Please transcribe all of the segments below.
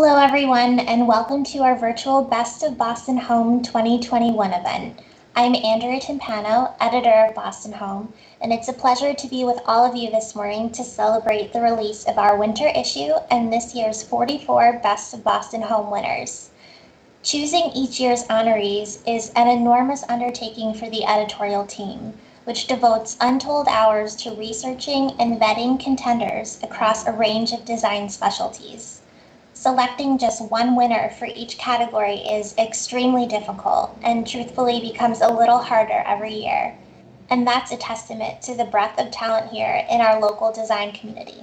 Hello, everyone, and welcome to our virtual Best of Boston Home 2021 event. I'm Andrea Timpano, editor of Boston Home, and it's a pleasure to be with all of you this morning to celebrate the release of our winter issue and this year's 44 Best of Boston Home winners. Choosing each year's honorees is an enormous undertaking for the editorial team, which devotes untold hours to researching and vetting contenders across a range of design specialties. Selecting just one winner for each category is extremely difficult and truthfully becomes a little harder every year. And that's a testament to the breadth of talent here in our local design community.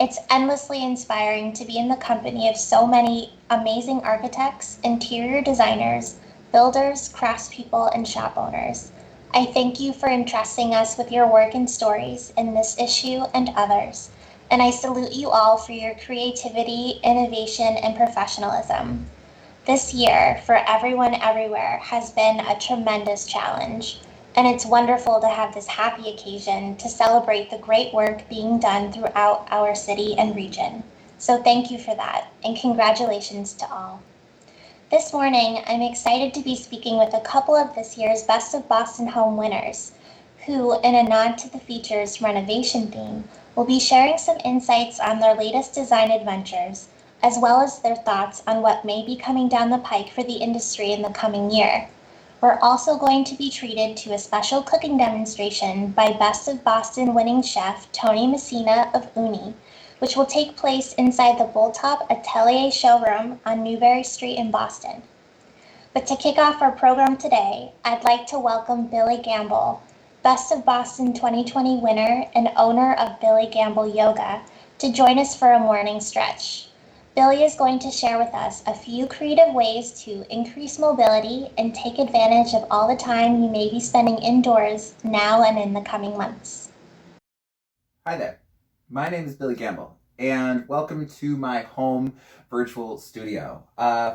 It's endlessly inspiring to be in the company of so many amazing architects, interior designers, builders, craftspeople, and shop owners. I thank you for entrusting us with your work and stories in this issue and others, and I salute you all for your creativity, innovation, and professionalism. This year, for everyone everywhere, has been a tremendous challenge, and it's wonderful to have this happy occasion to celebrate the great work being done throughout our city and region. So thank you for that, and congratulations to all. This morning, I'm excited to be speaking with a couple of this year's Best of Boston Home winners, who, in a nod to the feature's renovation theme, will be sharing some insights on their latest design adventures, as well as their thoughts on what may be coming down the pike for the industry in the coming year. We're also going to be treated to a special cooking demonstration by Best of Boston winning chef Tony Messina of Uni, which will take place inside the Bulltop Atelier showroom on Newbury Street in Boston. But to kick off our program today, I'd like to welcome Billy Gamble, Best of Boston 2020 winner and owner of Billy Gamble Yoga, to join us for a morning stretch. Billy is going to share with us a few creative ways to increase mobility and take advantage of all the time you may be spending indoors now and in the coming months. Hi there, my name is Billy Gamble, and welcome to my home virtual studio.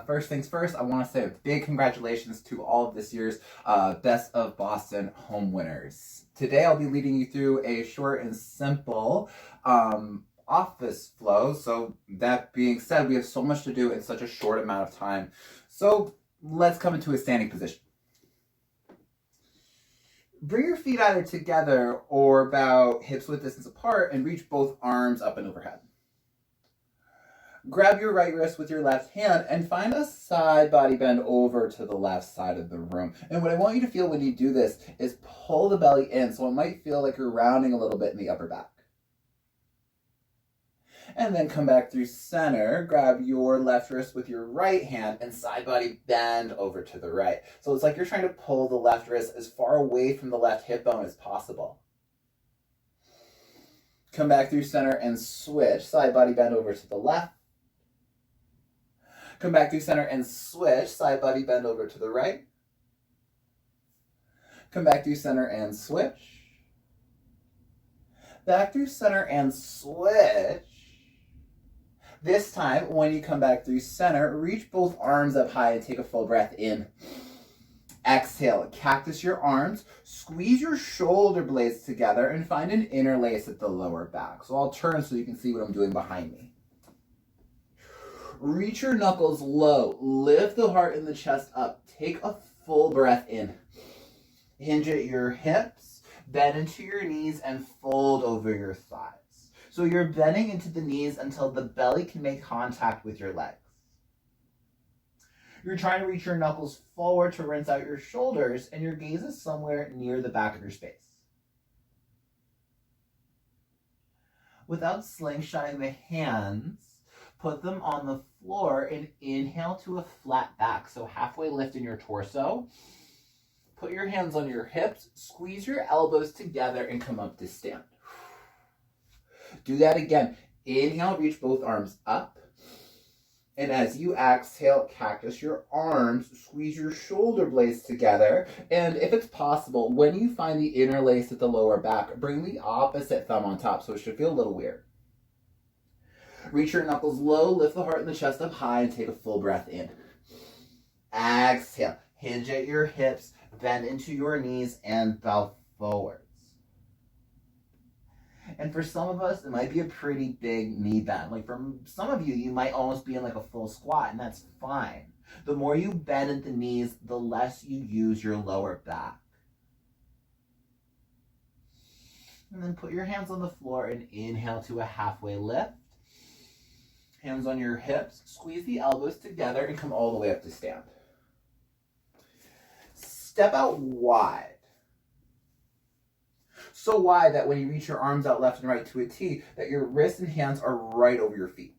First things first, I want to say a big congratulations to all of this year's Best of Boston Home winners. Today I'll be leading you through a short and simple office flow. So that being said, we have so much to do in such a short amount of time. So let's come into a standing position. Bring your feet either together or about hips width distance apart and reach both arms up and overhead. Grab your right wrist with your left hand and find a side body bend over to the left side of the room. And what I want you to feel when you do this is pull the belly in, so it might feel like you're rounding a little bit in the upper back. And then come back through center, grab your left wrist with your right hand and side body bend over to the right. So it's like you're trying to pull the left wrist as far away from the left hip bone as possible. Come back through center and switch, side body bend over to the left. Come back through center and switch, side body bend over to the right. Come back through center and switch. Back through center and switch. This time, when you come back through center, reach both arms up high and take a full breath in. Exhale, cactus your arms, squeeze your shoulder blades together, and find an interlace at the lower back. So I'll turn so you can see what I'm doing behind me. Reach your knuckles low, lift the heart and the chest up. Take a full breath in. Hinge at your hips, bend into your knees, and fold over your thighs. So you're bending into the knees until the belly can make contact with your legs. You're trying to reach your knuckles forward to rinse out your shoulders, and your gaze is somewhere near the back of your space. Without slingshotting the hands, put them on the floor and inhale to a flat back. So halfway lift in your torso. Put your hands on your hips, squeeze your elbows together, and come up to stand. Do that again. Inhale, reach both arms up. And as you exhale, cactus your arms, squeeze your shoulder blades together. And if it's possible, when you find the interlace at the lower back, bring the opposite thumb on top, so it should feel a little weird. Reach your knuckles low, lift the heart and the chest up high, and take a full breath in. Exhale, hinge at your hips, bend into your knees, and bow forwards. And for some of us, it might be a pretty big knee bend. Like for some of you, you might almost be in like a full squat, and that's fine. The more you bend at the knees, the less you use your lower back. And then put your hands on the floor and inhale to a halfway lift. Hands on your hips, squeeze the elbows together and come all the way up to stand. Step out wide. So wide that when you reach your arms out left and right to a T, that your wrists and hands are right over your feet.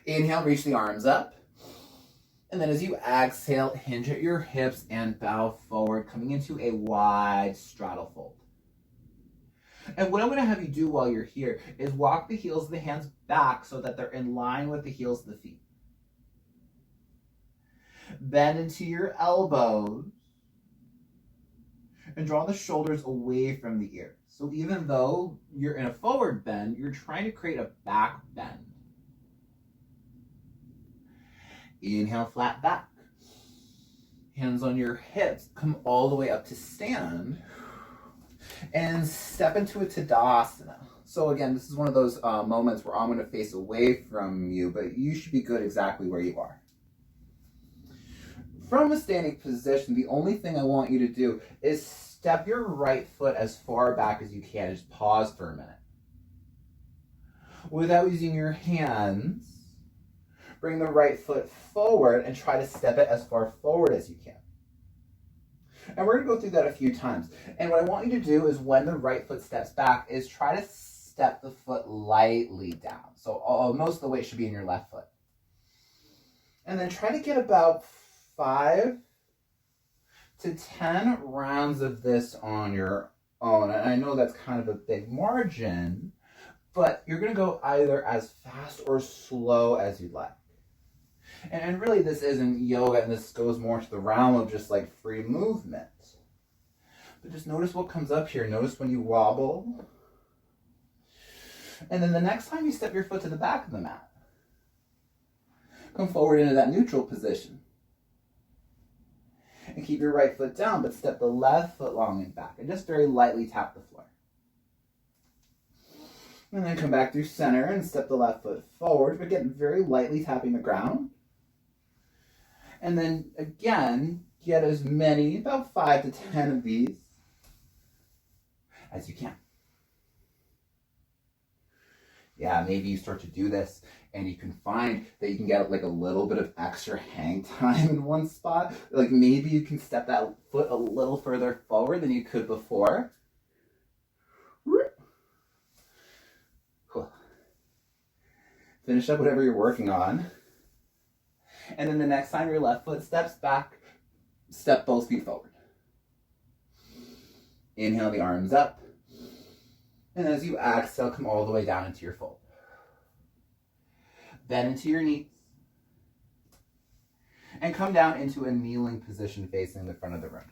Inhale, reach the arms up. And then as you exhale, hinge at your hips and bow forward, coming into a wide straddle fold. And what I'm going to have you do while you're here is walk the heels of the hands back so that they're in line with the heels of the feet. Bend into your elbows and draw the shoulders away from the ears. So even though you're in a forward bend, you're trying to create a back bend. Inhale, flat back. Hands on your hips, come all the way up to stand. And step into a Tadasana. So again, this is one of those moments where I'm going to face away from you, but you should be good exactly where you are. From a standing position, the only thing I want you to do is step your right foot as far back as you can. Just pause for a minute. Without using your hands, bring the right foot forward and try to step it as far forward as you can. And we're going to go through that a few times. And what I want you to do is when the right foot steps back is try to step the foot lightly down. So most of the weight should be in your left foot. And then try to get about 5 to 10 rounds of this on your own. And I know that's kind of a big margin, but you're going to go either as fast or slow as you'd like. And really this isn't yoga, and this goes more to the realm of just like free movement. But just notice what comes up here. Notice when you wobble. And then the next time you step your foot to the back of the mat, come forward into that neutral position. And keep your right foot down, but step the left foot long and back. And just very lightly tap the floor. And then come back through center and step the left foot forward, but again, very lightly tapping the ground. And then again, get as many, about 5 to 10 of these as you can. Yeah, maybe you start to do this and you can find that you can get like a little bit of extra hang time in one spot. Like maybe you can step that foot a little further forward than you could before. Cool. Finish up whatever you're working on. And then the next time your left foot steps back, step both feet forward. Inhale the arms up. And as you exhale, come all the way down into your fold. Bend into your knees. And come down into a kneeling position facing the front of the room.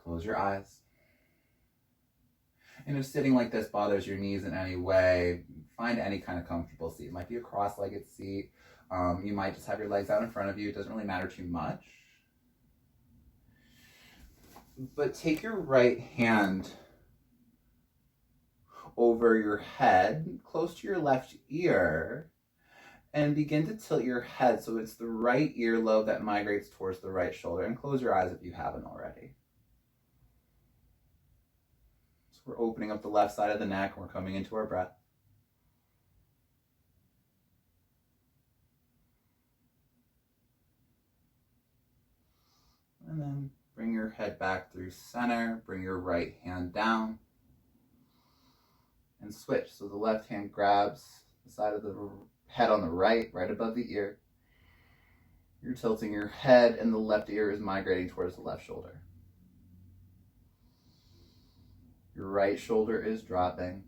Close your eyes. And if sitting like this bothers your knees in any way, find any kind of comfortable seat. It might be a cross-legged seat. You might just have your legs out in front of you. It doesn't really matter too much. But take your right hand over your head, close to your left ear, and begin to tilt your head so it's the right earlobe that migrates towards the right shoulder. And close your eyes if you haven't already. So we're opening up the left side of the neck and we're coming into our breath. And then bring your head back through center, bring your right hand down, and switch. So the left hand grabs the side of the head on the right, right above the ear. You're tilting your head and the left ear is migrating towards the left shoulder. Your right shoulder is dropping.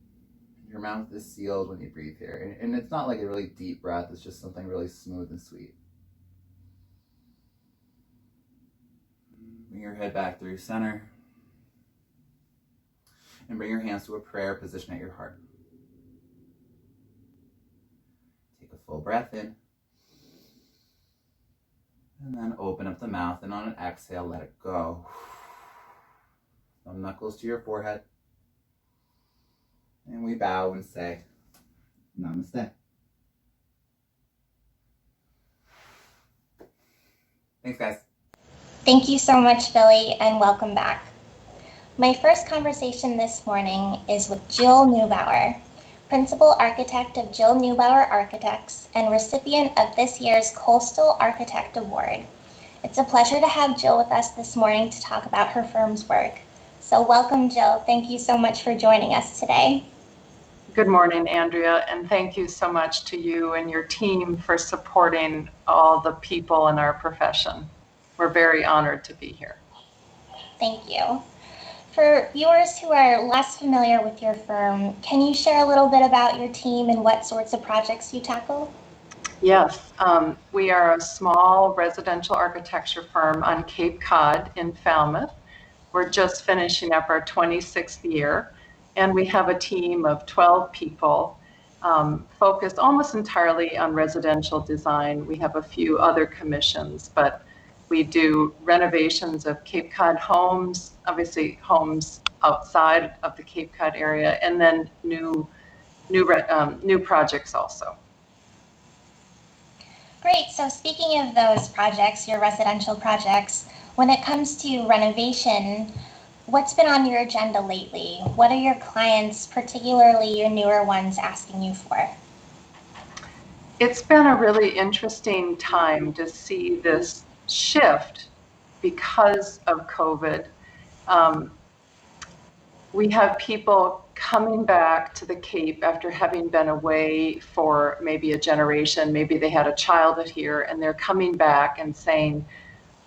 Your mouth is sealed when you breathe here. And it's not like a really deep breath, it's just something really smooth and sweet. Bring your head back through center. And bring your hands to a prayer position at your heart. Take a full breath in. And then open up the mouth, and on an exhale, let it go. The Thumb knuckles to your forehead. And we bow and say, Namaste. Thanks, guys. Thank you so much, Billy, and welcome back. My first conversation this morning is with Jill Neubauer, Principal Architect of Jill Neubauer Architects and recipient of this year's Coastal Architect Award. It's a pleasure to have Jill with us this morning to talk about her firm's work. So welcome, Jill. Thank you so much for joining us today. Good morning, Andrea, and thank you so much to you and your team for supporting all the people in our profession. We're very honored to be here. Thank you. For viewers who are less familiar with your firm, can you share a little bit about your team and what sorts of projects you tackle? Yes, we are a small residential architecture firm on Cape Cod in Falmouth. We're just finishing up our 26th year, and we have a team of 12 people focused almost entirely on residential design. We have a few other commissions, but we do renovations of Cape Cod homes, obviously homes outside of the Cape Cod area, and then new projects also. Great. So speaking of those projects, your residential projects, when it comes to renovation, what's been on your agenda lately? What are your clients, particularly your newer ones, asking you for? It's been a really interesting time to see this shift because of COVID. We have people coming back to the Cape after having been away for maybe a generation, maybe they had a child here, and they're coming back and saying,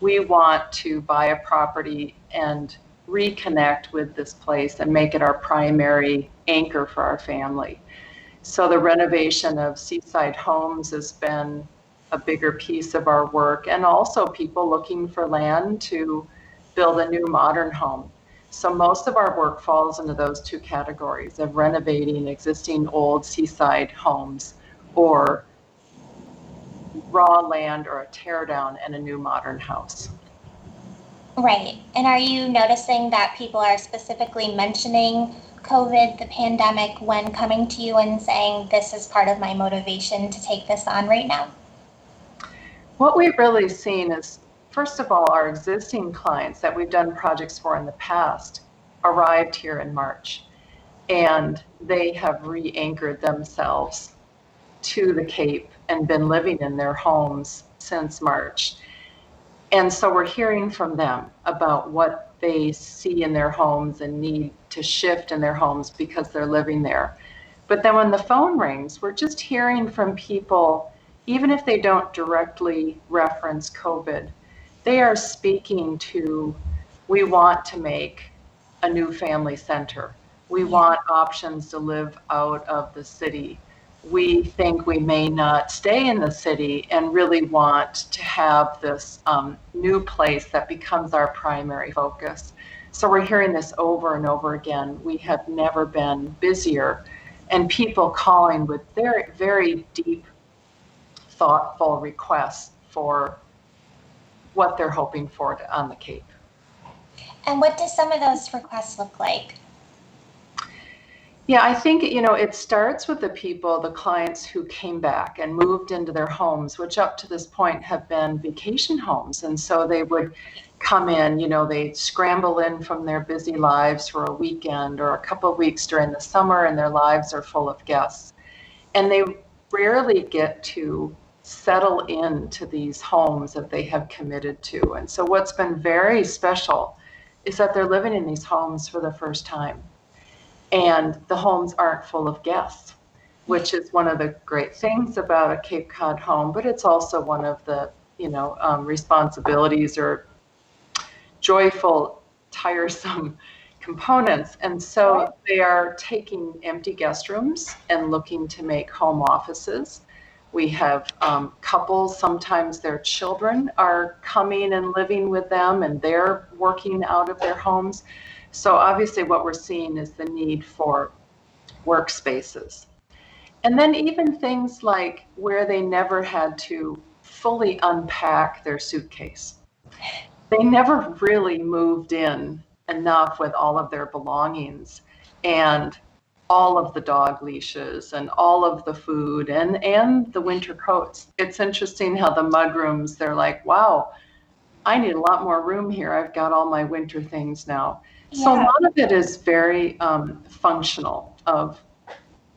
we want to buy a property and reconnect with this place and make it our primary anchor for our family. So the renovation of seaside homes has been a bigger piece of our work, and also people looking for land to build a new modern home. So most of our work falls into those two categories of renovating existing old seaside homes or raw land or a tear down and a new modern house. Right. And are you noticing that people are specifically mentioning COVID, the pandemic, when coming to you and saying, this is part of my motivation to take this on right now? What we've really seen is, first of all, our existing clients that we've done projects for in the past arrived here in March, and they have re-anchored themselves to the Cape and been living in their homes since March. And so we're hearing from them about what they see in their homes and need to shift in their homes because they're living there. But then when the phone rings, we're just hearing from people, even if they don't directly reference COVID, they are speaking to, we want to make a new family center. We want options to live out of the city. We think we may not stay in the city and really want to have this new place that becomes our primary focus. So we're hearing this over and over again. We have never been busier, and people calling with very, very deep, thoughtful requests for what they're hoping for on the Cape. And what do some of those requests look like? Yeah, I think, it starts with the people, the clients who came back and moved into their homes, which up to this point have been vacation homes. And so they would come in, they'd scramble in from their busy lives for a weekend or a couple of weeks during the summer, and their lives are full of guests. And they rarely get to settle into these homes that they have committed to. And so what's been very special is that they're living in these homes for the first time. And the homes aren't full of guests, which is one of the great things about a Cape Cod home, but it's also one of the, responsibilities or joyful, tiresome components. And so they are taking empty guest rooms and looking to make home offices. We have couples, sometimes their children are coming and living with them, and they're working out of their homes. So obviously what we're seeing is the need for workspaces. And then even things like where they never had to fully unpack their suitcase. They never really moved in enough with all of their belongings and all of the dog leashes and all of the food and the winter coats. It's interesting how the mudrooms, they're like, wow, I need a lot more room here. I've got all my winter things now. So a Yeah. lot of it is very functional of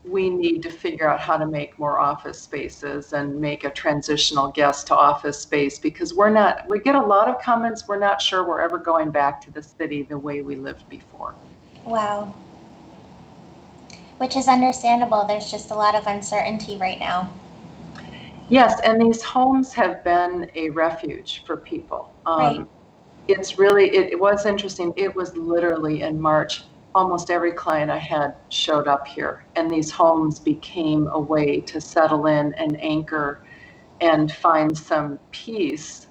we need to figure out how to make more office spaces and make a transitional guest to office space because we get a lot of comments, we're not sure we're ever going back to the city the way we lived before. Wow. Which is understandable. There's just a lot of uncertainty right now. Yes, and these homes have been a refuge for people. Right. It's really, it was interesting. It was literally in March, almost every client I had showed up here, and these homes became a way to settle in and anchor and find some peace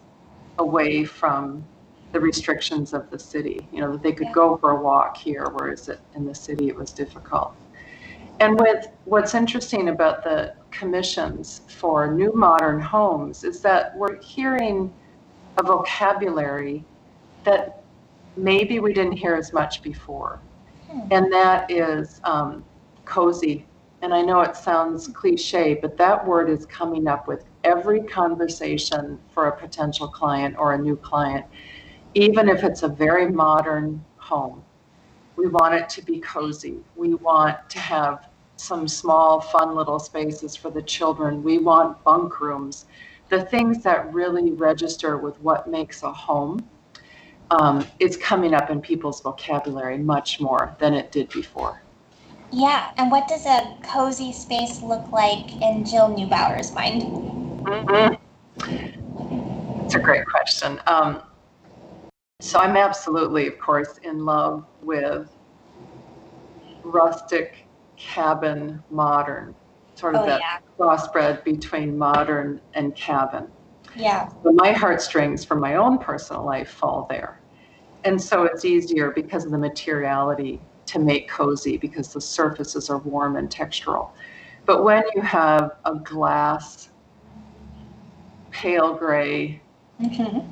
away from the restrictions of the city, that they could go for a walk here, whereas in the city it was difficult. And with what's interesting about the commissions for new modern homes is that we're hearing a vocabulary that maybe we didn't hear as much before. And that is cozy. And I know it sounds cliche, but that word is coming up with every conversation for a potential client or a new client, even if it's a very modern home. We want it to be cozy. We want to have some small, fun little spaces for the children. We want bunk rooms. The things that really register with what makes a home, it's coming up in people's vocabulary much more than it did before. Yeah, and what does a cozy space look like in Jill Neubauer's mind? Mm-hmm. It's a great question. So I'm absolutely, of course, in love with rustic, cabin, modern, sort of that crossbred between modern and cabin. Yeah. But my heartstrings for my own personal life fall there. And so it's easier because of the materiality to make cozy because the surfaces are warm and textural. But when you have a glass, pale gray,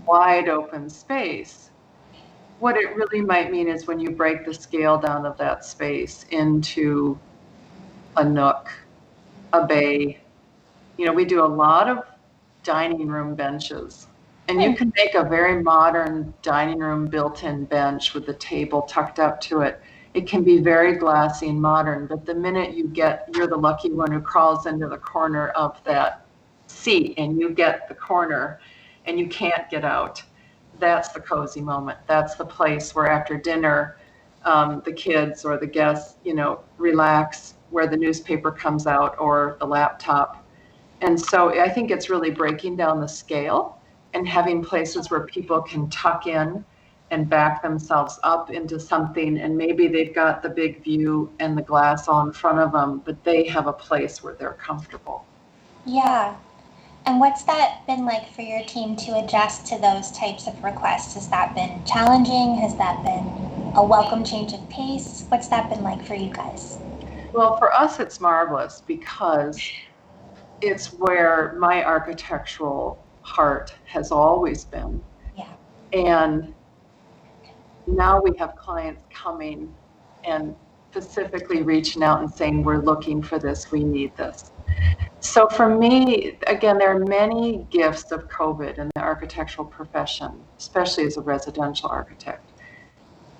wide open space, what it really might mean is when you break the scale down of that space into a nook, a bay. We do a lot of dining room benches. And you can make a very modern dining room built-in bench with the table tucked up to it. It can be very glassy and modern, but the minute you're the lucky one who crawls into the corner of that seat and you get the corner and you can't get out, that's the cozy moment. That's the place where after dinner, the kids or the guests, relax, where the newspaper comes out or the laptop. And so I think it's really breaking down the scale and having places where people can tuck in and back themselves up into something. And maybe they've got the big view and the glass all in front of them, but they have a place where they're comfortable. Yeah. And what's that been like for your team to adjust to those types of requests? Has that been challenging? Has that been a welcome change of pace? What's that been like for you guys? Well, for us, it's marvelous because it's where my architectural heart has always been. Yeah. And now we have clients coming and specifically reaching out and saying, we're looking for this, we need this. So for me, again, there are many gifts of COVID in the architectural profession, especially as a residential architect.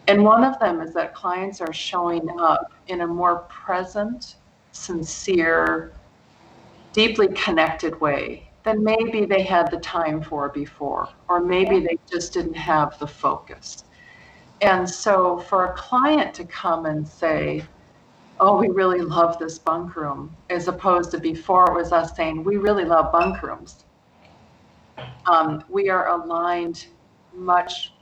And one of them is that clients are showing up in a more present, sincere, deeply connected way than maybe they had the time for before, or maybe they just didn't have the focus. And so for a client to come and say, oh, we really love this bunk room, as opposed to before it was us saying, we really love bunk rooms. We are aligned much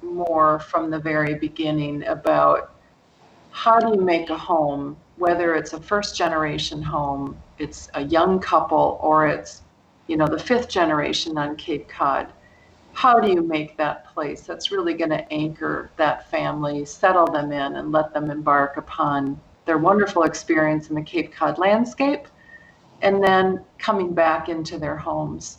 more from the very beginning about how do you make a home, whether it's a first generation home, it's a young couple, or it's, the fifth generation on Cape Cod. How do you make that place that's really going to anchor that family, settle them in, and let them embark upon their wonderful experience in the Cape Cod landscape, and then coming back into their homes.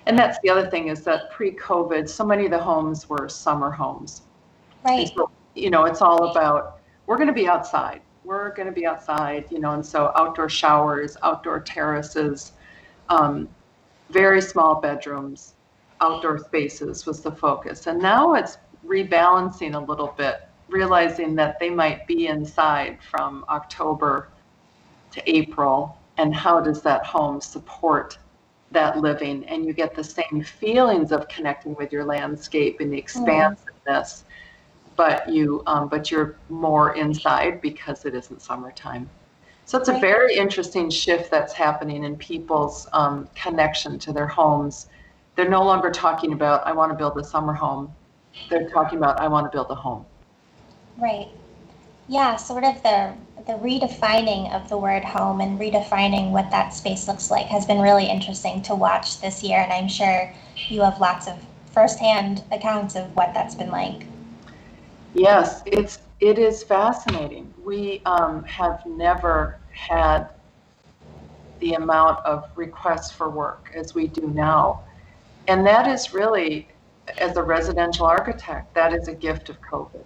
And that's the other thing is that pre-COVID, so many of the homes were summer homes. Right. So it's all about, we're going to be outside. We're going to be outside, and so outdoor showers, outdoor terraces, very small bedrooms, outdoor spaces was the focus. And now it's rebalancing a little bit, realizing that they might be inside from October to April, and how does that home support that living? And you get the same feelings of connecting with your landscape and the expansiveness, but you're more inside because it isn't summertime. So it's a very interesting shift that's happening in people's connection to their homes. They're no longer talking about, I want to build a summer home. They're talking about, I want to build a home. Right. Yeah, sort of the redefining of the word home and redefining what that space looks like has been really interesting to watch this year, and I'm sure you have lots of firsthand accounts of what that's been like. Yes, it is fascinating. We have never had the amount of requests for work as we do now. And that is really, as a residential architect, that is a gift of COVID.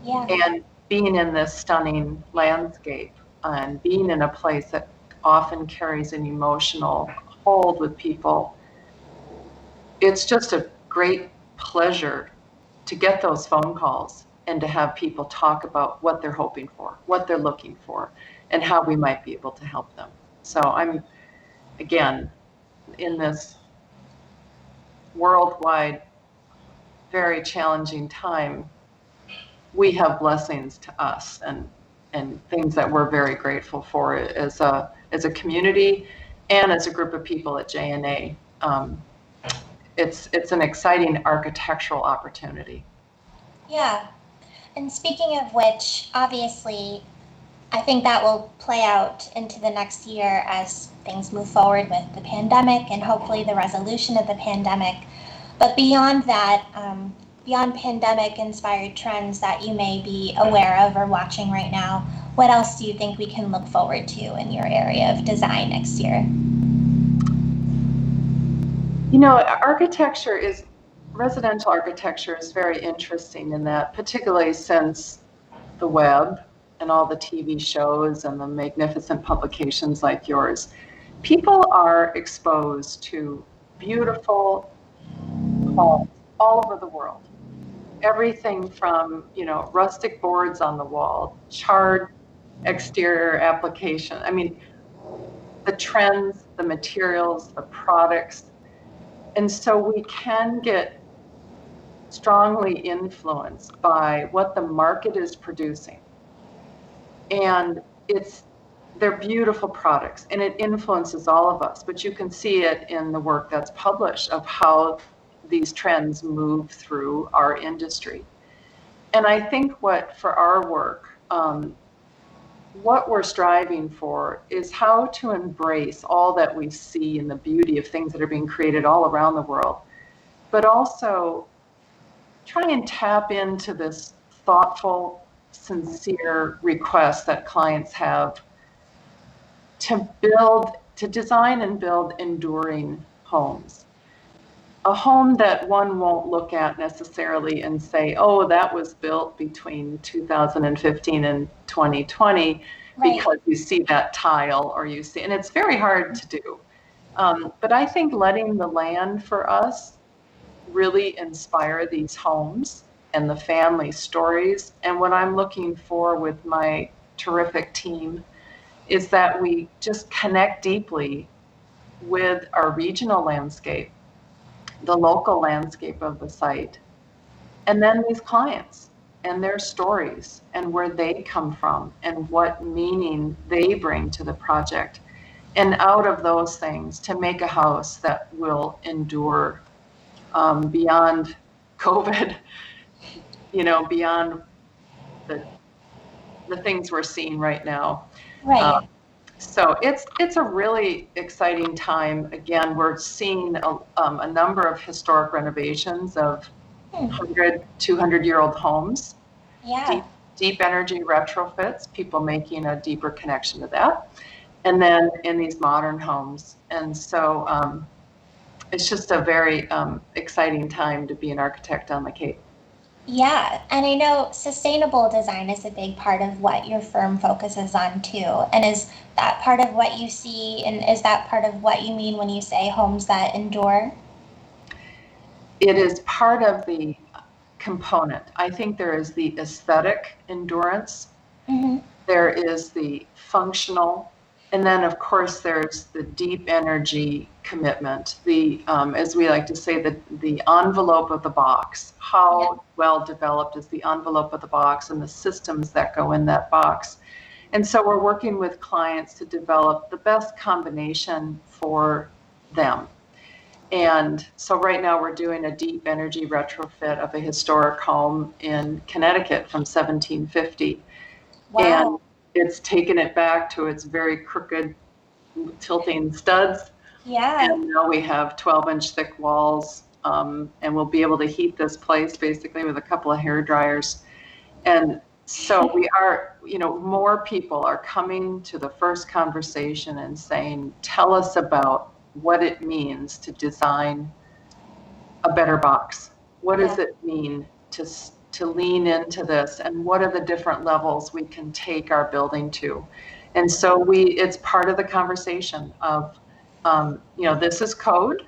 Yeah. And being in this stunning landscape and being in a place that often carries an emotional hold with people, it's just a great pleasure to get those phone calls and to have people talk about what they're hoping for, what they're looking for, and how we might be able to help them. So I'm, again, in this worldwide, very challenging time, we have blessings to us and things that we're very grateful for as a community and as a group of people at JNA. It's an exciting architectural opportunity. Yeah. And speaking of which, obviously, I think that will play out into the next year as things move forward with the pandemic and hopefully the resolution of the pandemic. But beyond that, beyond pandemic-inspired trends that you may be aware of or watching right now, what else do you think we can look forward to in your area of design next year? Residential architecture is very interesting in that, particularly since the web and all the TV shows and the magnificent publications like yours, people are exposed to beautiful homes all over the world. Everything from, rustic boards on the wall, charred exterior application. I mean, the trends, the materials, the products. And so we can get strongly influenced by what the market is producing. And they're beautiful products and it influences all of us, but you can see it in the work that's published of how these trends move through our industry. And I think for our work, what we're striving for is how to embrace all that we see and the beauty of things that are being created all around the world, but also try and tap into this thoughtful, sincere request that clients have to design and build enduring homes. A home that one won't look at necessarily and say, oh, that was built between 2015 and 2020, because you see that tile and it's very hard to do. But I think letting the land for us really inspire these homes and the family stories. And what I'm looking for with my terrific team is that we just connect deeply with our regional landscape, the local landscape of the site, and then these clients and their stories and where they come from and what meaning they bring to the project. And out of those things, to make a house that will endure beyond COVID, beyond the things we're seeing right now. Right. So it's a really exciting time. Again, we're seeing a number of historic renovations of 100, 200-year-old homes. Yeah. Deep energy retrofits, people making a deeper connection to that. And then in these modern homes. And so it's just a very exciting time to be an architect on the Cape. Yeah, and I know sustainable design is a big part of what your firm focuses on too. And is that part of what you see, and is that part of what you mean when you say homes that endure? It is part of the component. I think there is the aesthetic endurance, Mm-hmm. there is the functional, and then of course there's the deep energy commitment. As we like to say, the envelope of the box. Yeah. How well developed is the envelope of the box and the systems that go in that box? And so we're working with clients to develop the best combination for them. And so right now we're doing a deep energy retrofit of a historic home in Connecticut from 1750. And Wow. it's taken it back to its very crooked tilting studs. Yeah. And now we have 12-inch thick walls. And we'll be able to heat this place basically with a couple of hair dryers. And so we are, more people are coming to the first conversation and saying, tell us about what it means to design a better box. What Yeah. does it mean to lean into this, and what are the different levels we can take our building to? And so it's part of the conversation of, this is code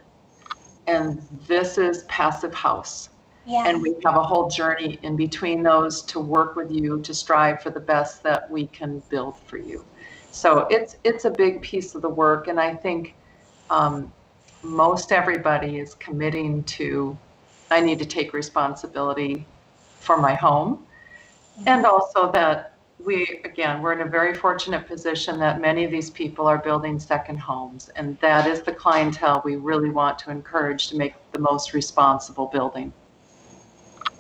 and this is passive house. Yeah. And we have a whole journey in between those to work with you to strive for the best that we can build for you. So it's a big piece of the work, and I think um, most everybody is committing to, I need to take responsibility for my home. And Mhm. also that we're in a very fortunate position that many of these people are building second homes. And that is the clientele we really want to encourage to make the most responsible building.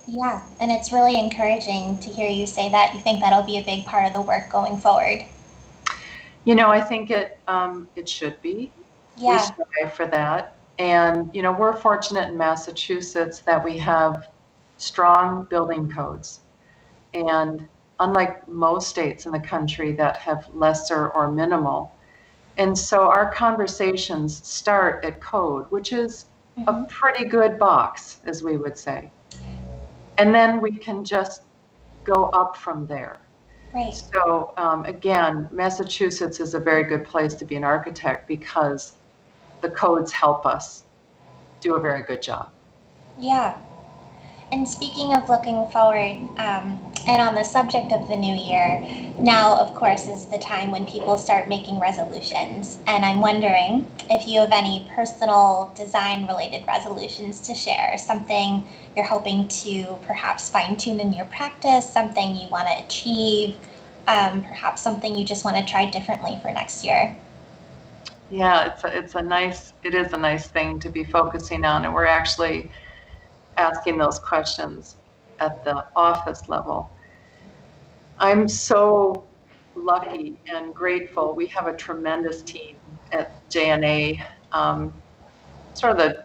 Yeah, and it's really encouraging to hear you say that. You think that'll be a big part of the work going forward. I think it should be. We Yeah. strive for that. And, we're fortunate in Massachusetts that we have strong building codes. And unlike most states in the country that have lesser or minimal. And so our conversations start at code, which is a Hmm. pretty good box, as we would say. And then we can just go up from there. Right. So again, Massachusetts is a very good place to be an architect because the codes help us do a very good job. Yeah. And speaking of looking forward, and on the subject of the new year, now, of course, is the time when people start making resolutions. And I'm wondering if you have any personal design related resolutions to share, something you're hoping to perhaps fine tune in your practice, something you want to achieve, perhaps something you just want to try differently for next year. Yeah, it is a nice thing to be focusing on, and we're actually asking those questions at the office level. I'm so lucky and grateful. We have a tremendous team at JNA, sort of the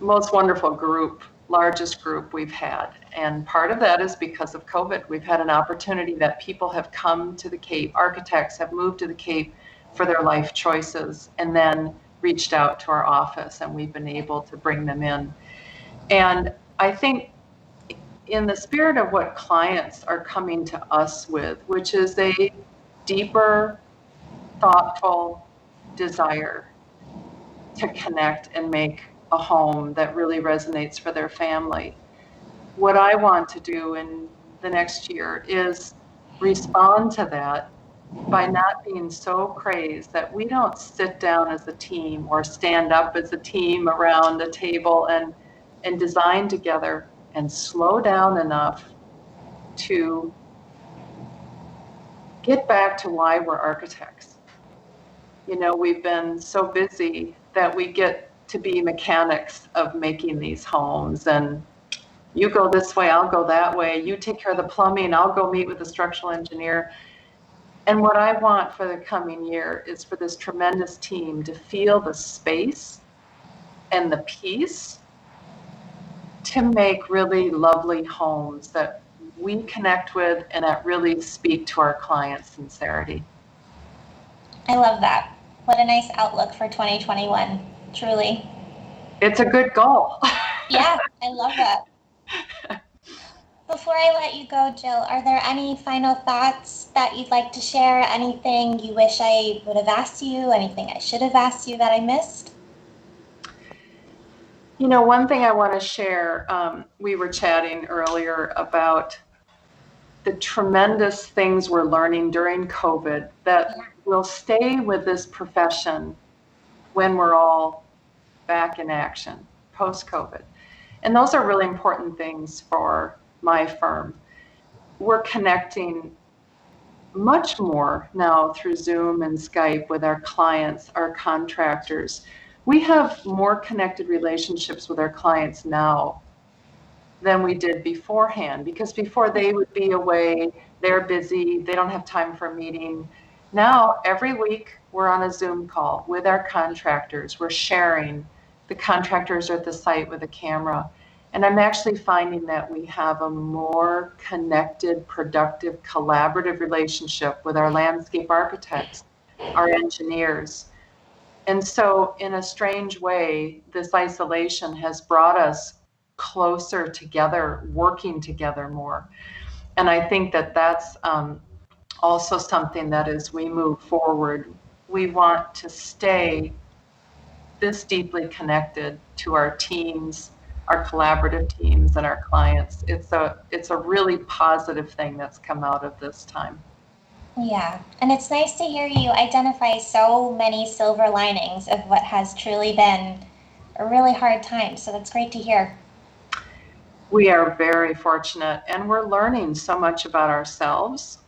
most wonderful group, largest group we've had. And part of that is because of COVID. We've had an opportunity that people have come to the Cape, architects have moved to the Cape for their life choices, and then reached out to our office, and we've been able to bring them in. And I think in the spirit of what clients are coming to us with, which is a deeper, thoughtful desire to connect and make a home that really resonates for their family. What I want to do in the next year is respond to that by not being so crazed that we don't sit down as a team or stand up as a team around a table and design together and slow down enough to get back to why we're architects. We've been so busy that we get to be mechanics of making these homes, and you go this way, I'll go that way. You take care of the plumbing, I'll go meet with the structural engineer. And what I want for the coming year is for this tremendous team to feel the space and the peace to make really lovely homes that we connect with and that really speak to our clients' sincerity. I love that. What a nice outlook for 2021, truly. It's a good goal. Yeah, I love that. Before I let you go, Jill, are there any final thoughts that you'd like to share? Anything you wish I would have asked you? Anything I should have asked you that I missed? You know, one thing I want to share, we were chatting earlier about the tremendous things we're learning during COVID that will stay with this profession when we're all back in action post-COVID. And those are really important things for my firm. We're connecting much more now through Zoom and Skype with our clients, our contractors. We have more connected relationships with our clients now than we did beforehand, because before they would be away, they're busy, they don't have time for a meeting. Now, every week, we're on a Zoom call with our contractors. We're sharing. The contractors are at the site with a camera. And I'm actually finding that we have a more connected, productive, collaborative relationship with our landscape architects, our engineers. And so, in a strange way, this isolation has brought us closer together, working together more. And I think that that's also something that as we move forward, we want to stay this deeply connected to our teams, our collaborative teams, and our clients. It's a really positive thing that's come out of this time. Yeah, and it's nice to hear you identify so many silver linings of what has truly been a really hard time. So that's great to hear. We are very fortunate, and we're learning so much about ourselves,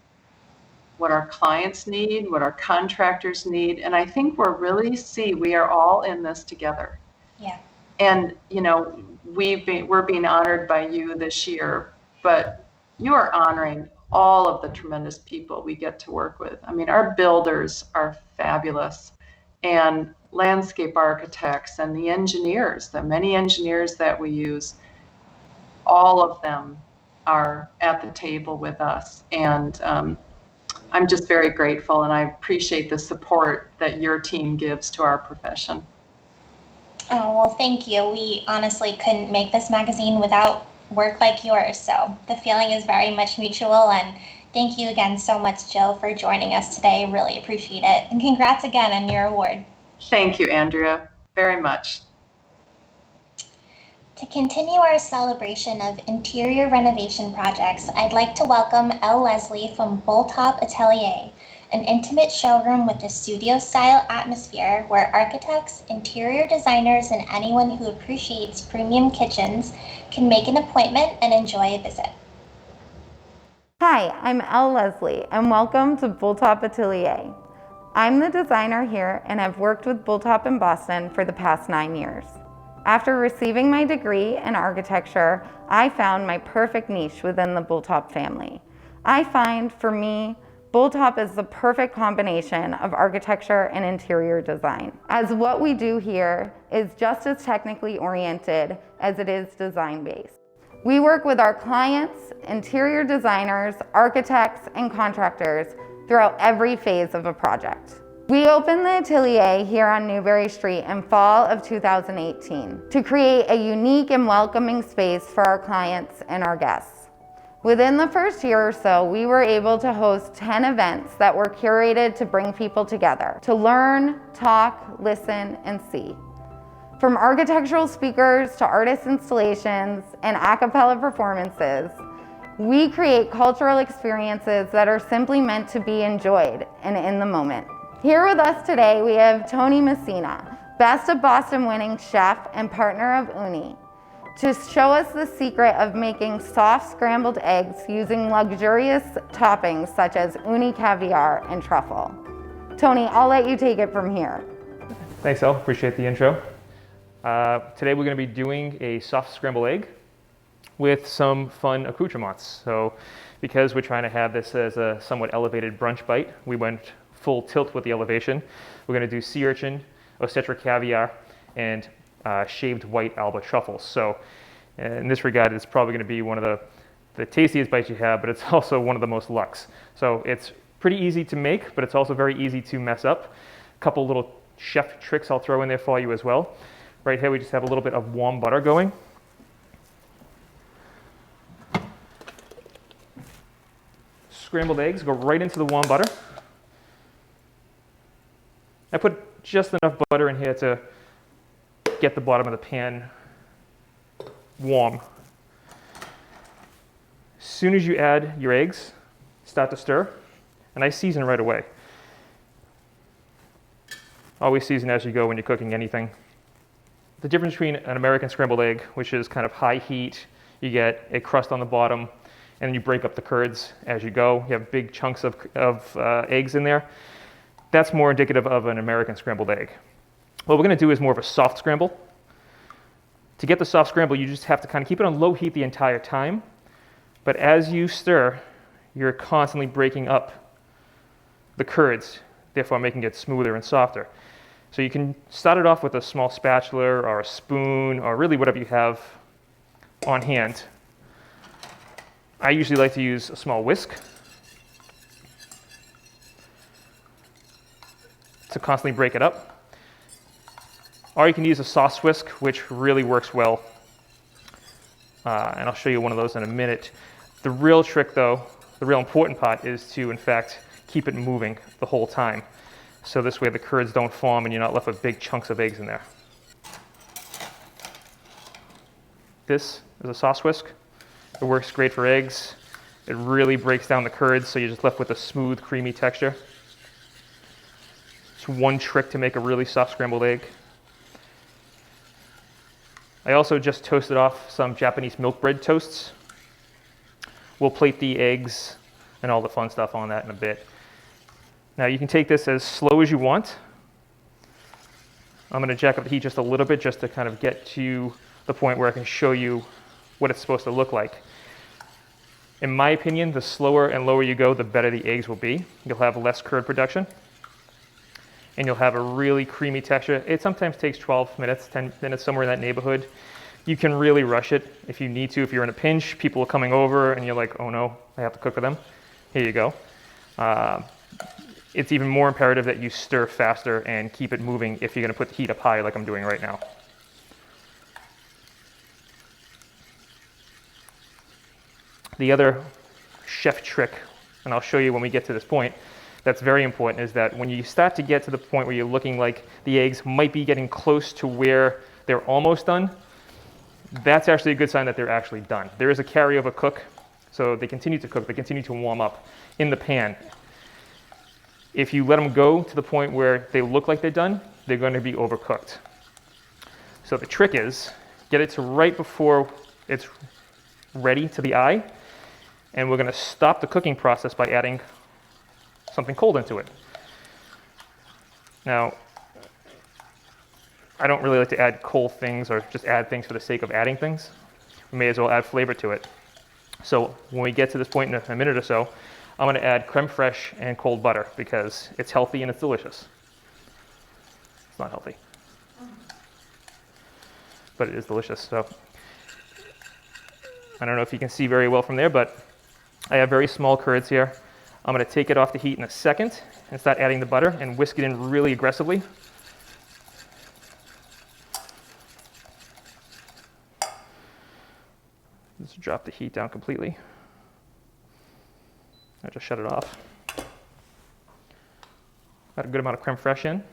what our clients need, what our contractors need. And I think we are all in this together. Yeah. And, you know, we're being honored by you this year, but you are honoring all of the tremendous people we get to work with. I mean, our builders are fabulous, and landscape architects and the engineers, the many engineers that we use, all of them are at the table with us. And I'm just very grateful, and I appreciate the support that your team gives to our profession. Oh, well, thank you. We honestly couldn't make this magazine without work like yours. So the feeling is very much mutual. And thank you again so much, Jill, for joining us today. Really appreciate it. And congrats again on your award. Thank you, Andrea, very much. To continue our celebration of interior renovation projects, I'd like to welcome Elle Leslie from Bulltop Atelier, an intimate showroom with a studio-style atmosphere where architects, interior designers, and anyone who appreciates premium kitchens can make an appointment and enjoy a visit. Hi, I'm Elle Leslie, and welcome to Bulltop Atelier. I'm the designer here and have worked with Bulltop in Boston for the past 9 years. After receiving my degree in architecture, I found my perfect niche within the Bulltop family. I find, for me, Bulltop is the perfect combination of architecture and interior design, as what we do here is just as technically oriented as it is design-based. We work with our clients, interior designers, architects, and contractors throughout every phase of a project. We opened the atelier here on Newbury Street in fall of 2018 to create a unique and welcoming space for our clients and our guests. Within the first year or so, we were able to host 10 events that were curated to bring people together, to learn, talk, listen, and see. From architectural speakers to artist installations and a cappella performances, we create cultural experiences that are simply meant to be enjoyed and in the moment. Here with us today, we have Tony Messina, Best of Boston winning chef and partner of Uni, to show us the secret of making soft scrambled eggs using luxurious toppings such as Uni caviar and truffle. Tony, I'll let you take it from here. Thanks, Elle. Appreciate the intro. Today we're going to be doing a soft scrambled egg with some fun accoutrements. So because we're trying to have this as a somewhat elevated brunch bite, we went full tilt with the elevation. We're going to do sea urchin, obstetric caviar, and shaved white Alba truffles. So in this regard, it's probably going to be one of the tastiest bites you have, but it's also one of the most luxe. So it's pretty easy to make, but it's also very easy to mess up. A couple little chef tricks I'll throw in there for you as well. Right here, we just have a little bit of warm butter going. scrambled eggs go right into the warm butter. I put just enough butter in here to get the bottom of the pan warm. As soon as you add your eggs, start to stir, and I season right away. Always season as you go when you're cooking anything. The difference between an American scrambled egg, which is kind of high heat, you get a crust on the bottom, and then you break up the curds as you go. You have big chunks of eggs in there. That's more indicative of an American scrambled egg. What we're going to do is more of a soft scramble. To get the soft scramble, you just have to kind of keep it on low heat the entire time. But as you stir, you're constantly breaking up the curds, therefore making it smoother and softer. So you can start it off with a small spatula or a spoon or really whatever you have on hand. I usually like to use a small whisk to constantly break it up. Or you can use a sauce whisk, which really works well. And I'll show you one of those in a minute. The real trick though, the real important part is to in fact keep it moving the whole time. So this way the curds don't form and you're not left with big chunks of eggs in there. This is a sauce whisk. It works great for eggs. It really breaks down the curds so you're just left with a smooth, creamy texture. It's one trick to make a really soft scrambled egg. I also just toasted off some Japanese milk bread toasts. We'll plate the eggs and all the fun stuff on that in a bit. Now you can take this as slow as you want. I'm going to jack up the heat just a little bit just to kind of get to the point where I can show you what it's supposed to look like. In my opinion, the slower and lower you go, the better the eggs will be. You'll have less curd production and you'll have a really creamy texture. It sometimes takes 12 minutes, 10 minutes, somewhere in that neighborhood. You can really rush it if you need to. If you're in a pinch, people are coming over and you're like, oh no, I have to cook for them. Here you go. It's even more imperative that you stir faster and keep it moving if you're going to put the heat up high like I'm doing right now. The other chef trick, and I'll show you when we get to this point, that's very important is that when you start to get to the point where you're looking like the eggs might be getting close to where they're almost done, that's actually a good sign that they're actually done. There is a carryover cook, so they continue to cook, they continue to warm up in the pan. If you let them go to the point where they look like they're done, they're going to be overcooked. So the trick is, get it to right before it's ready to the eye, and we're going to stop the cooking process by adding something cold into it. Now, I don't really like to add cold things or just add things for the sake of adding things. We may as well add flavor to it. So when we get to this point in a minute or so, I'm going to add creme fraiche and cold butter because it's healthy and it's delicious. It's not healthy, but it is delicious. So I don't know if you can see very well from there, but I have very small curds here. I'm going to take it off the heat in a second and start adding the butter and whisk it in really aggressively. Just drop the heat down completely. I just shut it off. Got a good amount of creme fraiche in.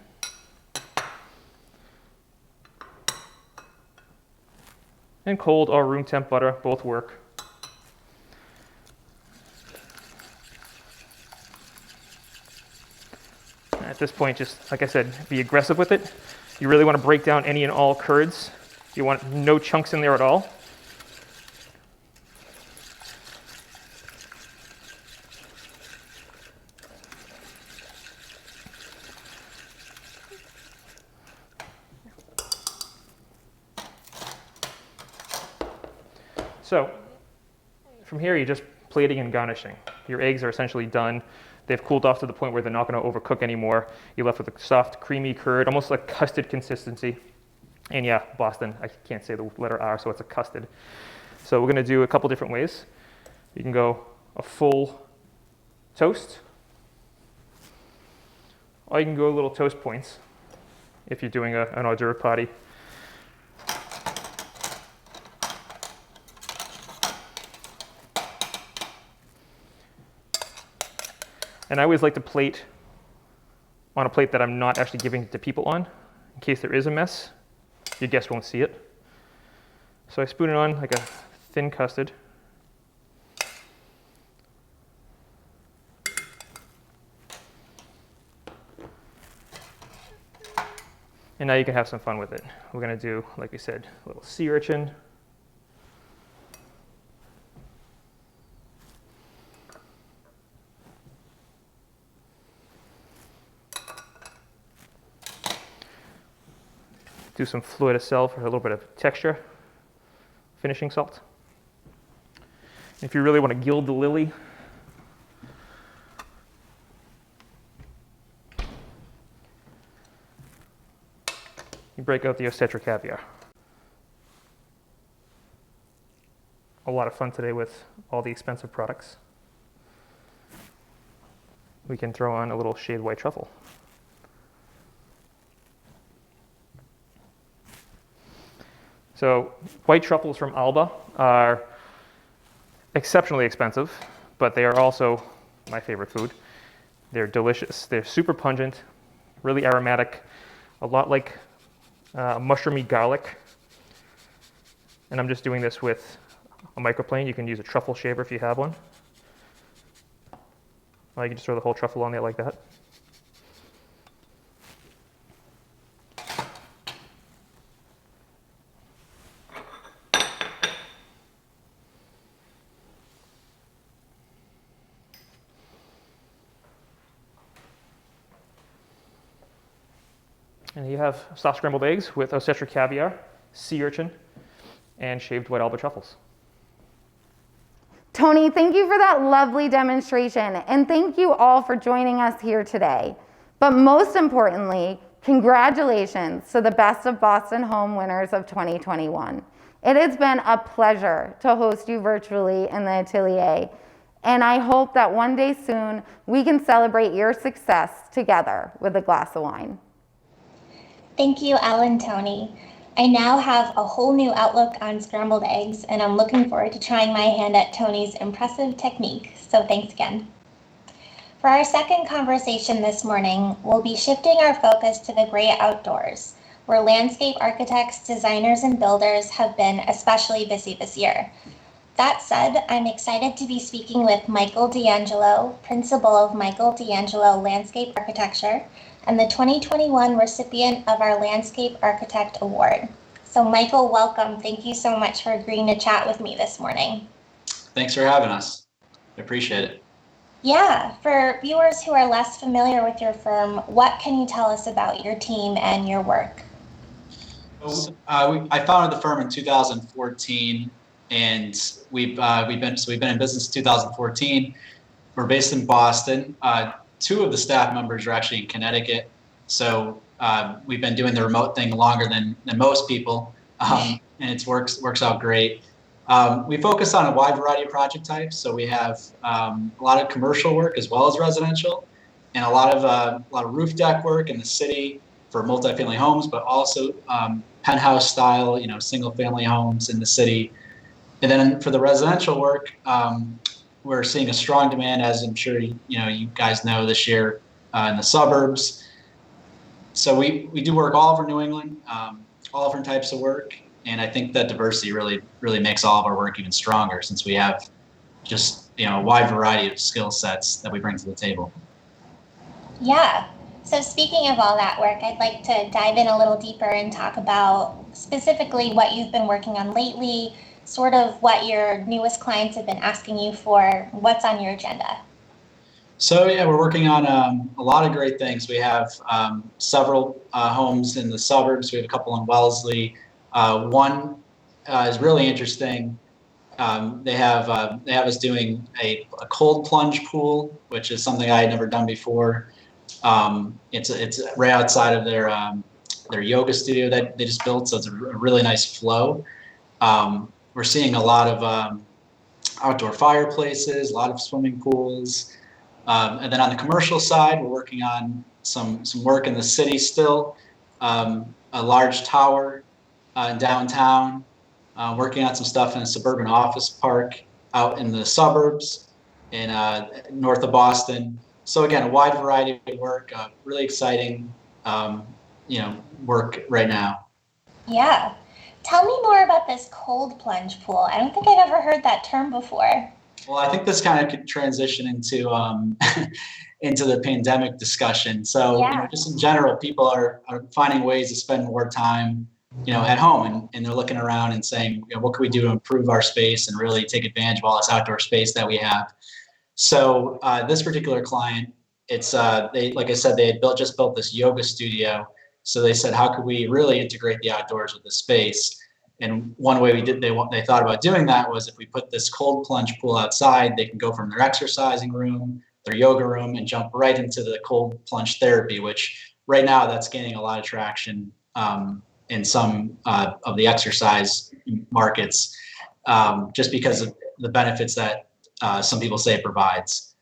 And cold or room temp butter, both work. At this point, just like I said, be aggressive with it. You really want to break down any and all curds. You want no chunks in there at all. So from here, you're just plating and garnishing. Your eggs are essentially done. They've cooled off to the point where they're not going to overcook anymore. You're left with a soft, creamy curd, almost like custard consistency. And yeah, Boston, I can't say the letter R, so it's a custard. So we're going to do a couple different ways. You can go a full toast, or you can go little toast points if you're doing an hors d'oeuvre party. And I always like to plate on a plate that I'm not actually giving to people on, in case there is a mess. Your guests won't see it. So I spoon it on like a thin custard. And now you can have some fun with it. We're gonna do, like we said, a little sea urchin. Do some fleur de sel for a little bit of texture, finishing salt. If you really want to gild the lily, you break out the Ostetra caviar. A lot of fun today with all the expensive products. We can throw on a little shaved white truffle. So white truffles from Alba are exceptionally expensive, but they are also my favorite food. They're delicious. They're super pungent, really aromatic, a lot like mushroomy garlic. And I'm just doing this with a microplane. You can use a truffle shaver if you have one. Or you can just throw the whole truffle on there like that. And you have soft scrambled eggs with Ostetra caviar, sea urchin, and shaved white Alba truffles. Tony, thank you for that lovely demonstration, and thank you all for joining us here today. But most importantly, congratulations to the Best of Boston Home winners of 2021. It has been a pleasure to host you virtually in the atelier, and I hope that one day soon we can celebrate your success together with a glass of wine. Thank you, Elle and Tony. I now have a whole new outlook on scrambled eggs, and I'm looking forward to trying my hand at Tony's impressive technique, so thanks again. For our second conversation this morning, we'll be shifting our focus to the great outdoors, where landscape architects, designers, and builders have been especially busy this year. That said, I'm excited to be speaking with Michael D'Angelo, principal of Michael D'Angelo Landscape Architecture, and the 2021 recipient of our Landscape Architect Award. So Michael, welcome. Thank you so much for agreeing to chat with me this morning. Thanks for having us. I appreciate it. Yeah, for viewers who are less familiar with your firm, what can you tell us about your team and your work? I founded the firm in 2014, and we've been in business since 2014. We're based in Boston. Two of the staff members are actually in Connecticut, so we've been doing the remote thing longer than most people, and it works out great. We focus on a wide variety of project types, so we have a lot of commercial work as well as residential, and a lot of roof deck work in the city for multifamily homes, but also penthouse style, single family homes in the city. And then for the residential work, we're seeing a strong demand, as I'm sure you guys know, this year in the suburbs. So we do work all over New England, all different types of work, and I think that diversity really makes all of our work even stronger, since we have just a wide variety of skill sets that we bring to the table. Yeah. So speaking of all that work, I'd like to dive in a little deeper and talk about specifically what you've been working on lately, sort of what your newest clients have been asking you for, what's on your agenda. So yeah, we're working on a lot of great things. We have several homes in the suburbs. We have a couple in Wellesley. One is really interesting. They have us doing a cold plunge pool, which is something I had never done before. It's right outside of their yoga studio that they just built, so it's a really nice flow. We're seeing a lot of outdoor fireplaces, a lot of swimming pools. And then on the commercial side, we're working on some work in the city still, a large tower in downtown, working on some stuff in a suburban office park out in the suburbs in north of Boston. So again, a wide variety of work, really exciting, work right now. Yeah. Tell me more about this cold plunge pool. I don't think I've ever heard that term before. Well, I think this kind of could transition into into the pandemic discussion. So, Yeah. just in general, people are finding ways to spend more time, at home, and they're looking around and saying, what can we do to improve our space and really take advantage of all this outdoor space that we have. So, this particular client, it's they, like I said, they had just built this yoga studio. So they said, how could we really integrate the outdoors with the space? And one way they thought about doing that was if we put this cold plunge pool outside, they can go from their exercising room, their yoga room, and jump right into the cold plunge therapy, which right now that's gaining a lot of traction in some of the exercise markets, just because of the benefits that some people say it provides.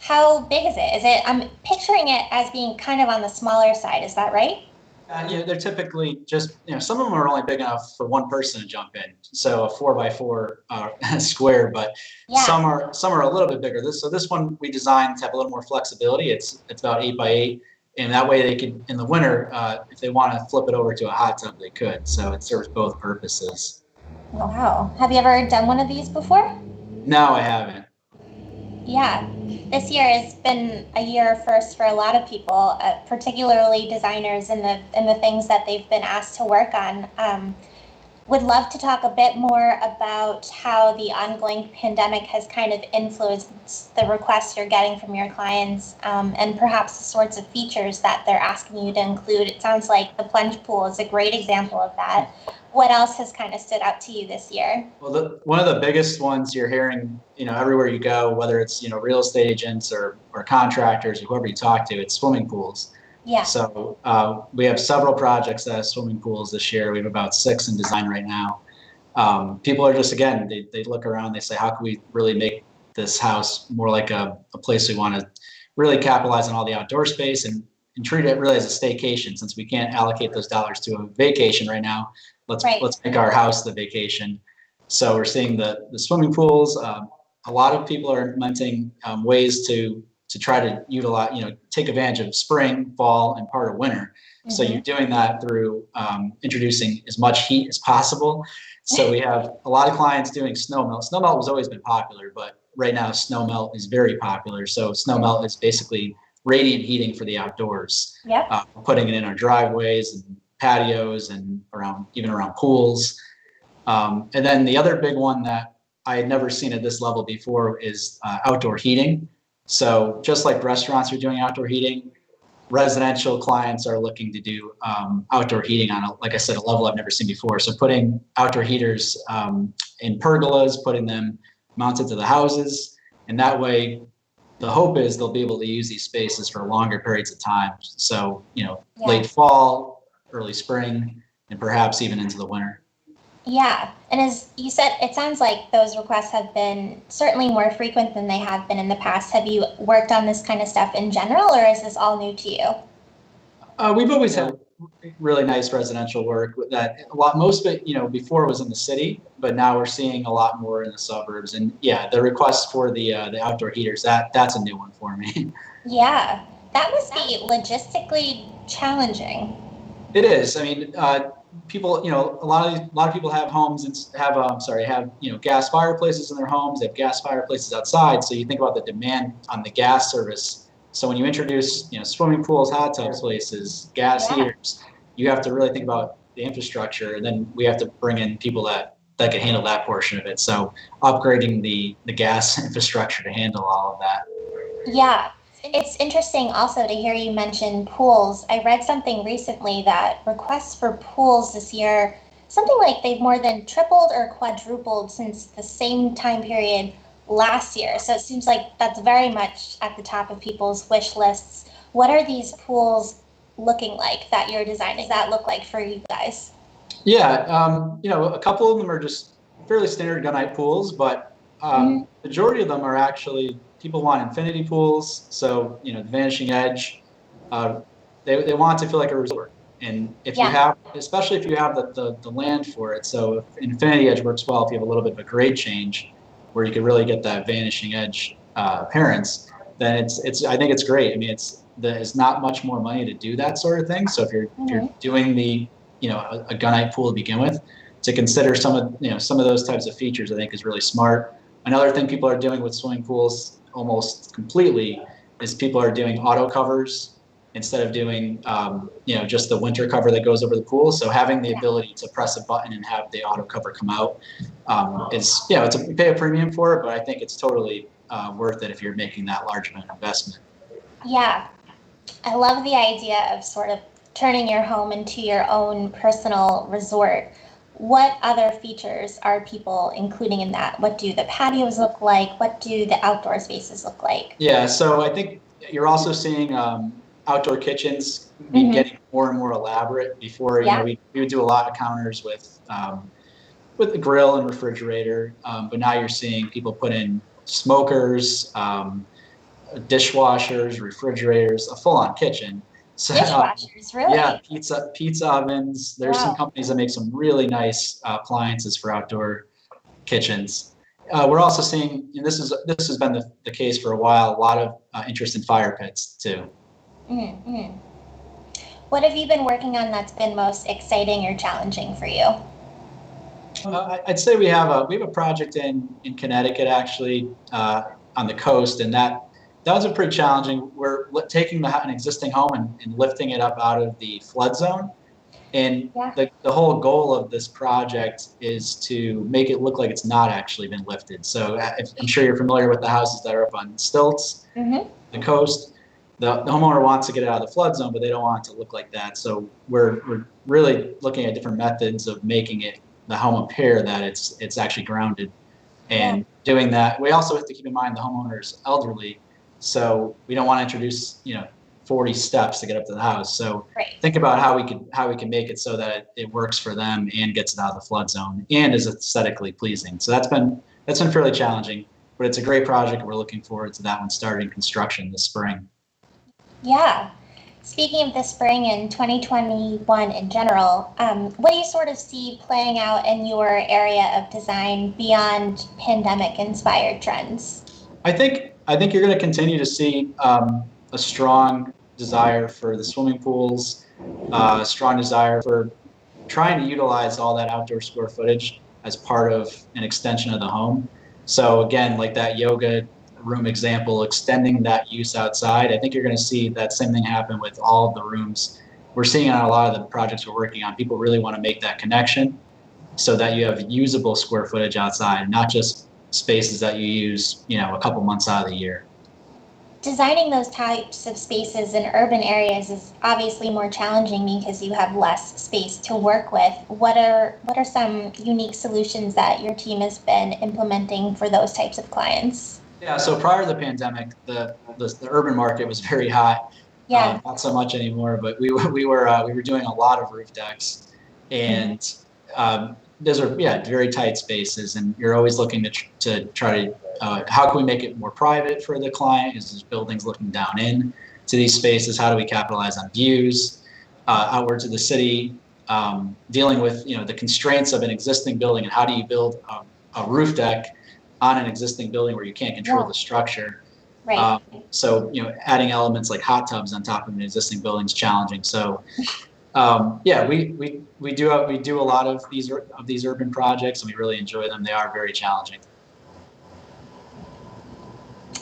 How big is it? I'm picturing it as being kind of on the smaller side. Is that right? They're typically just, some of them are only big enough for one person to jump in. So a 4x4 square, but Yeah. some are a little bit bigger. This one we designed to have a little more flexibility. It's about 8x8, and that way they could, in the winter, if they want to flip it over to a hot tub, they could. So it serves both purposes. Wow. Have you ever done one of these before? No, I haven't. Yeah. This year has been a year first for a lot of people, particularly designers in the things that they've been asked to work on. Would love to talk a bit more about how the ongoing pandemic has kind of influenced the requests you're getting from your clients, and perhaps the sorts of features that they're asking you to include. It sounds like the plunge pool is a great example of that. What else has kind of stood out to you this year? Well, one of the biggest ones you're hearing, everywhere you go, whether it's, real estate agents or contractors or whoever you talk to, it's swimming pools. Yeah. So we have several projects that have swimming pools this year. We have about 6 in design right now. People are just, again, they look around, they say, how can we really make this house more like a place we want to really capitalize on all the outdoor space and treat it really as a staycation, since we can't allocate those dollars to a vacation right now. Let's make our house the vacation. So we're seeing the swimming pools. A lot of people are implementing ways to try to utilize, take advantage of spring, fall, and part of winter. Mm-hmm. So you're doing that through introducing as much heat as possible. So we have a lot of clients doing snow melt. Snow melt has always been popular, but right now snow melt is very popular. So snow melt is basically radiant heating for the outdoors. Yep. Putting it in our driveways and patios and even around pools. And then the other big one that I had never seen at this level before is outdoor heating. So just like restaurants are doing outdoor heating, residential clients are looking to do outdoor heating on, like I said, a level I've never seen before. So putting outdoor heaters in pergolas, putting them mounted to the houses, and that way the hope is they'll be able to use these spaces for longer periods of time. So, late fall, early spring, and perhaps even into the winter. Yeah. And as you said, it sounds like those requests have been certainly more frequent than they have been in the past. Have you worked on this kind of stuff in general, or is this all new to you? We've always had really nice residential work with that. Most of it, before was in the city, but now we're seeing a lot more in the suburbs. And yeah, the request for the outdoor heaters, that's a new one for me. Yeah, that must be logistically challenging. It is. I mean, people, a lot of people have homes and have gas fireplaces in their homes. They have gas fireplaces outside. So you think about the demand on the gas service. So when you introduce, swimming pools, hot tub places, gas heaters, you have to really think about the infrastructure, and then we have to bring in people that can handle that portion of it. So upgrading the gas infrastructure to handle all of that. Yeah. It's interesting also to hear you mention pools. I read something recently that requests for pools this year, something like they've more than tripled or quadrupled since the same time period last year. So it seems like that's very much at the top of people's wish lists. What are these pools looking like that you're designing? Does that look like for you guys? Yeah, a couple of them are just fairly standard gunite pools, but majority of them are actually, people want infinity pools. So, the Vanishing Edge, they want to feel like a resort. And if you have, especially if you have the land for it. So if Infinity Edge works well if you have a little bit of a grade change where you could really get that Vanishing Edge parents, then it's I think it's great. I mean, it's not much more money to do that sort of thing. So if you're doing the a gunite pool to begin with, to consider some of those types of features, I think is really smart. Another thing people are doing with swimming pools almost completely is people are doing auto covers instead of doing just the winter cover that goes over the pool. So having the ability to press a button and have the auto cover come out is you pay a premium for it, but I think it's totally worth it if you're making that large of an investment. Yeah, I love the idea of sort of turning your home into your own personal resort. What other features are people including in that? What do the patios look like? What do the outdoor spaces look like? Yeah, so I think you're also seeing outdoor kitchens getting more and more elaborate. Before, we would do a lot of counters with the grill and refrigerator, but now you're seeing people put in smokers, dishwashers, refrigerators, a full-on kitchen. So, dishwashers, really? Yeah, pizza ovens. There's some companies that make some really nice appliances for outdoor kitchens. We're also seeing, and this has been the case for a while, a lot of interest in fire pits too. Mm-hmm. What have you been working on that's been most exciting or challenging for you? I'd say we have a project in Connecticut actually on the coast, and that was a pretty challenging. We're taking an existing home and lifting it up out of the flood zone. And the whole goal of this project is to make it look like it's not actually been lifted. So I'm sure you're familiar with the houses that are up on stilts, the coast. The homeowner wants to get it out of the flood zone, but they don't want it to look like that. So we're really looking at different methods of making the home appear that it's actually grounded. And doing that, we also have to keep in mind the homeowner's elderly. So we don't want to introduce 40 steps to get up to the house. So think about how we can make it so that it works for them and gets it out of the flood zone and is aesthetically pleasing. So that's been fairly challenging, but it's a great project. We're looking forward to that one starting construction this spring. Yeah. Speaking of the spring and 2021 in general, what do you sort of see playing out in your area of design beyond pandemic-inspired trends? I think you're going to continue to see a strong desire for the swimming pools, a strong desire for trying to utilize all that outdoor square footage as part of an extension of the home. So again, like that yoga room example, extending that use outside, I think you're going to see that same thing happen with all of the rooms. We're seeing on a lot of the projects we're working on, people really want to make that connection so that you have usable square footage outside, not just spaces that you use, a couple months out of the year. Designing those types of spaces in urban areas is obviously more challenging because you have less space to work with. What are some unique solutions that your team has been implementing for those types of clients? Yeah, so prior to the pandemic, the urban market was very hot. Not so much anymore, but we were doing a lot of roof decks, and those are very tight spaces, and you're always looking to try to how can we make it more private for the client? Is this buildings looking down in to these spaces? How do we capitalize on views outward to the city? Dealing with the constraints of an existing building, and how do you build a roof deck on an existing building where you can't control the structure? Right. So adding elements like hot tubs on top of an existing building is challenging. So we do a lot of these urban projects, and we really enjoy them. They are very challenging.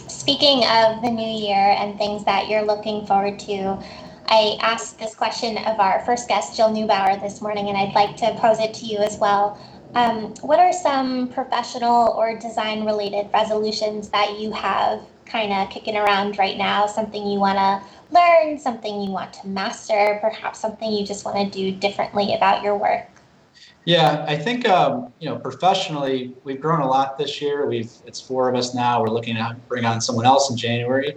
Speaking of the new year and things that you're looking forward to, I asked this question of our first guest, Jill Neubauer, this morning, and I'd like to pose it to you as well. What are some professional or design-related resolutions that you have kind of kicking around right now? Something you want to learn, something you want to master, perhaps something you just want to do differently about your work? Yeah, I think professionally we've grown a lot this year. It's 4 of us now. We're looking to bring on someone else in January.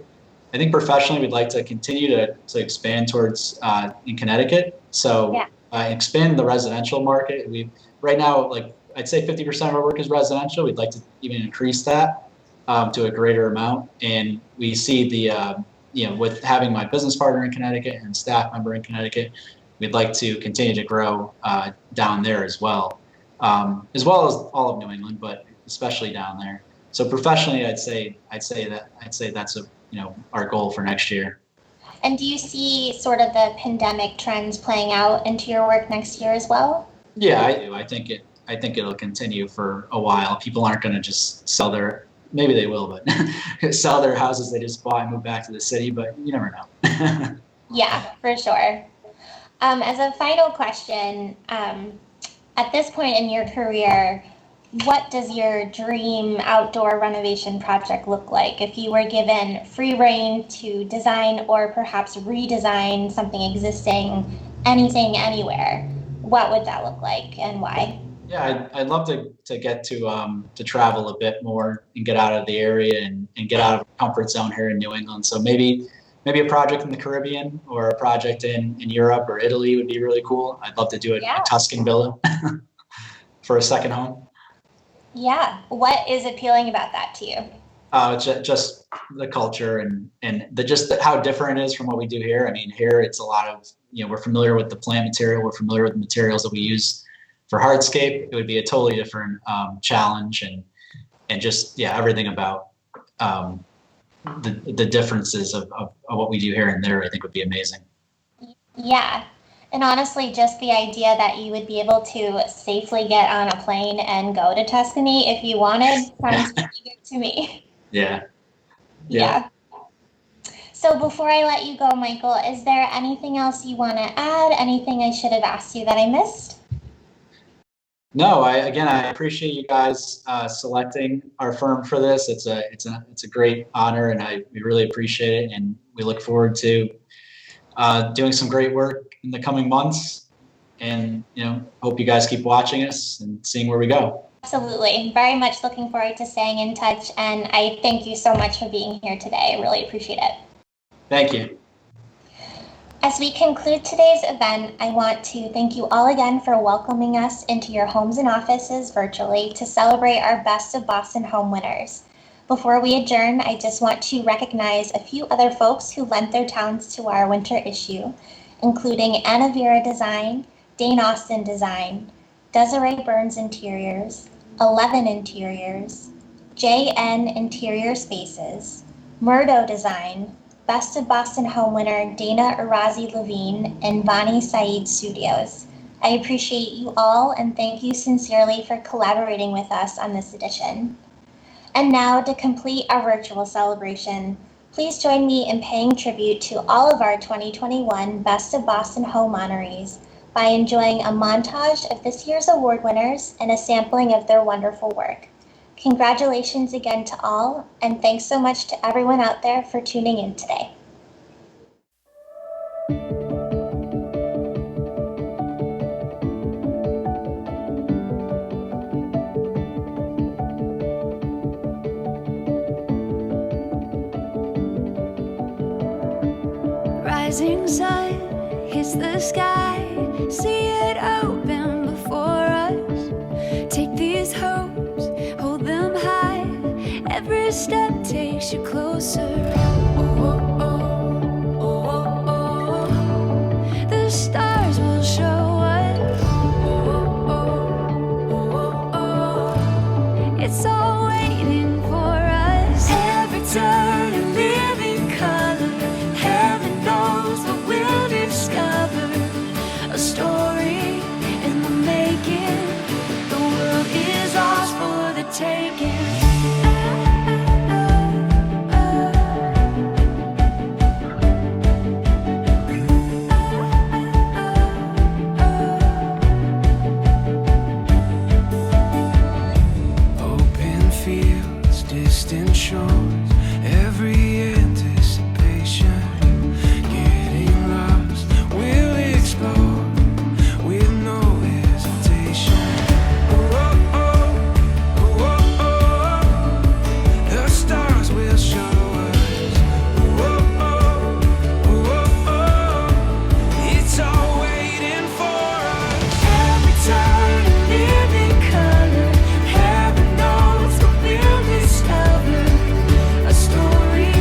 I think professionally we'd like to continue to expand towards in Connecticut. So expand the residential market. Right now, I'd say 50% of our work is residential. We'd like to even increase that to a greater amount. And we see with having my business partner in Connecticut and staff member in Connecticut, we'd like to continue to grow down there as well as all of New England, but especially down there. So professionally, I'd say that's our goal for next year. And do you see sort of the pandemic trends playing out into your work next year as well? Yeah, I do. I think it'll continue for a while. People aren't going to just maybe they will, but sell their houses they just bought and move back to the city, but you never know. Yeah, for sure. As a final question, at this point in your career, what does your dream outdoor renovation project look like? If you were given free reign to design or perhaps redesign something existing, anything, anywhere, what would that look like and why? Yeah, I'd love to get to travel a bit more and get out of the area and get out of our comfort zone here in New England. So maybe a project in the Caribbean or a project in Europe or Italy would be really cool. I'd love to do a Tuscan villa for a second home. Yeah. What is appealing about that to you? Just the culture and how different it is from what we do here. I mean, here it's a lot of, we're familiar with the plant material. We're familiar with the materials that we use for hardscape. It would be a totally different challenge and just, everything about the differences of what we do here and there, I think would be amazing. Yeah. And honestly, just the idea that you would be able to safely get on a plane and go to Tuscany if you wanted sounds pretty good to me. Yeah. So before I let you go, Michael, is there anything else you want to add? Anything I should have asked you that I missed? No, I appreciate you guys selecting our firm for this. It's a great honor, and we really appreciate it, and we look forward to doing some great work in the coming months. And hope you guys keep watching us and seeing where we go. Absolutely, very much looking forward to staying in touch, and I thank you so much for being here today. I really appreciate it. Thank you. As we conclude today's event, I want to thank you all again for welcoming us into your homes and offices virtually to celebrate our Best of Boston Home winners. Before we adjourn, I just want to recognize a few other folks who lent their talents to our winter issue, including Anna Vera Design, Dane Austin Design, Desiree Burns Interiors, 11 Interiors, JN Interior Spaces, Murdo Design, Best of Boston Home winner Dana Arazi Levine, and Bonnie Saeed Studios. I appreciate you all and thank you sincerely for collaborating with us on this edition. And now, to complete our virtual celebration, please join me in paying tribute to all of our 2021 Best of Boston Home honorees by enjoying a montage of this year's award winners and a sampling of their wonderful work. Congratulations again to all, and thanks so much to everyone out there for tuning in today. Rising sun hits the sky, see it open before us. Take these hopes, hold them high. Every step takes you closer. Oh, oh, oh, oh, oh. The stars will show us. Oh, oh, oh, oh. It's all waiting for us. Every turn a living color. Heaven knows what we'll discover. A story in the making. The world is ours for the taking. Open fields, distant shores, every anticipation. Getting lost, we'll explore with no hesitation. Oh, oh, oh, oh, oh. The stars will show us. Oh, oh, oh, oh. It's all waiting for us. Every turn a living color. Heaven knows what we'll discover. A story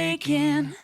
breaking.